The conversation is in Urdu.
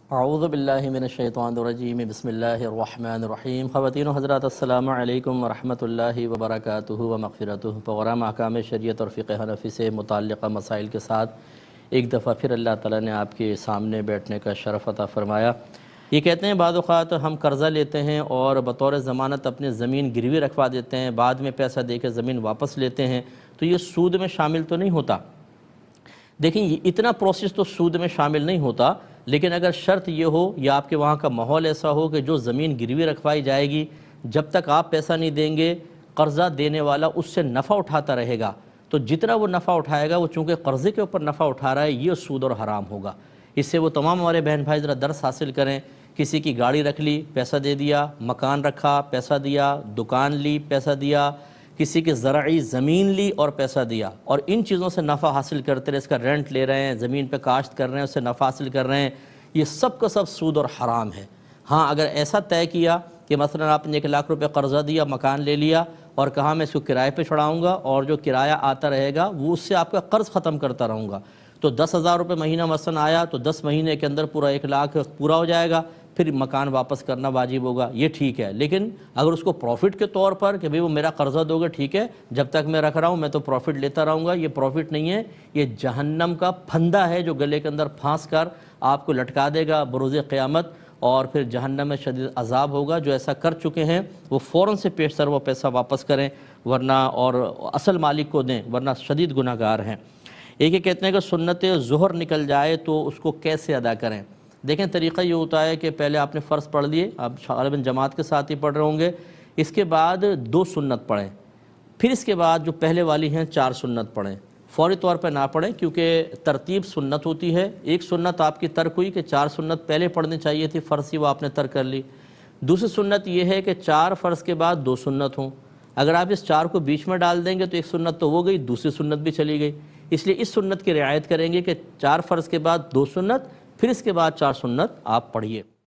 اعوذ باللہ من الشیطان الرجیم بسم اللہ الرحمن الرحیم۔ خواتین و حضرات السلام علیکم ورحمۃ اللہ وبرکاتہ و مغفرتہ۔ پروگرام احکام شریعت اور فقہ حنفی سے متعلقہ مسائل کے ساتھ ایک دفعہ پھر اللہ تعالیٰ نے آپ کے سامنے بیٹھنے کا شرف عطا فرمایا۔ یہ کہتے ہیں بعض اوقات ہم قرضہ لیتے ہیں اور بطور ضمانت اپنی زمین گروی رکھوا دیتے ہیں، بعد میں پیسہ دے کے زمین واپس لیتے ہیں، تو یہ سود میں شامل تو نہیں ہوتا؟ دیکھیں یہ اتنا پروسیس تو سود میں شامل نہیں ہوتا، لیکن اگر شرط یہ ہو یا آپ کے وہاں کا ماحول ایسا ہو کہ جو زمین گروی رکھوائی جائے گی جب تک آپ پیسہ نہیں دیں گے قرضہ دینے والا اس سے نفع اٹھاتا رہے گا، تو جتنا وہ نفع اٹھائے گا وہ چونکہ قرضے کے اوپر نفع اٹھا رہا ہے، یہ سود اور حرام ہوگا۔ اس سے وہ تمام ہمارے بہن بھائی ذرا درس حاصل کریں۔ کسی کی گاڑی رکھ لی، پیسہ دے دیا، مکان رکھا، پیسہ دیا، دکان لی، پیسہ دیا، کسی کی زرعی زمین لی اور پیسہ دیا، اور ان چیزوں سے نفع حاصل کرتے رہے، اس کا رینٹ لے رہے ہیں، زمین پہ کاشت کر رہے ہیں، اس سے نفع حاصل کر رہے ہیں، یہ سب کا سب سود اور حرام ہے۔ ہاں اگر ایسا طے کیا کہ مثلا آپ نے 1,00,000 روپے قرضہ دیا، مکان لے لیا اور کہا میں اس کو کرائے پہ چھڑاؤں گا اور جو کرایہ آتا رہے گا وہ اس سے آپ کا قرض ختم کرتا رہوں گا، تو 10,000 روپے مہینہ مثلا آیا تو 10 مہینے کے اندر پورا 1,00,000 پورا ہو جائے گا، پھر مکان واپس کرنا واجب ہوگا، یہ ٹھیک ہے۔ لیکن اگر اس کو پروفٹ کے طور پر کہ بھئی وہ میرا قرضہ دو گے ٹھیک ہے، جب تک میں رکھ رہا ہوں میں تو پروفٹ لیتا رہوں گا، یہ پروفٹ نہیں ہے، یہ جہنم کا پھندا ہے جو گلے کے اندر پھانس کر آپ کو لٹکا دے گا بروز قیامت، اور پھر جہنم میں شدید عذاب ہوگا۔ جو ایسا کر چکے ہیں وہ فوراً سے پیشتر وہ پیسہ واپس کریں ورنہ اور اصل مالک کو دیں، ورنہ شدید گناہ گار ہیں۔ ایک یہ کہتے ہیں کہ سنت ظہر نکل جائے تو اس کو کیسے ادا کریں؟ دیکھیں طریقہ یہ ہوتا ہے کہ پہلے آپ نے فرض پڑھ لیے، آپ غالباً جماعت کے ساتھ ہی پڑھ رہے ہوں گے، اس کے بعد 2 سنت پڑھیں، پھر اس کے بعد جو پہلے والی ہیں 4 سنت پڑھیں۔ فوری طور پہ نہ پڑھیں کیونکہ ترتیب سنت ہوتی ہے، ایک سنت آپ کی ترک ہوئی کہ 4 سنت پہلے پڑھنی چاہیے تھی، فرض ہی وہ آپ نے ترک کر لی۔ دوسری سنت یہ ہے کہ 4 فرض کے بعد 2 سنت ہوں، اگر آپ اس 4 کو بیچ میں ڈال دیں گے تو ایک سنت تو وہ گئی، دوسری سنت بھی چلی گئی، اس لیے اس سنت کی رعایت کریں گے کہ 4 فرض کے بعد 2 سنت، پھر اس کے بعد 4 سنت آپ پڑھیے۔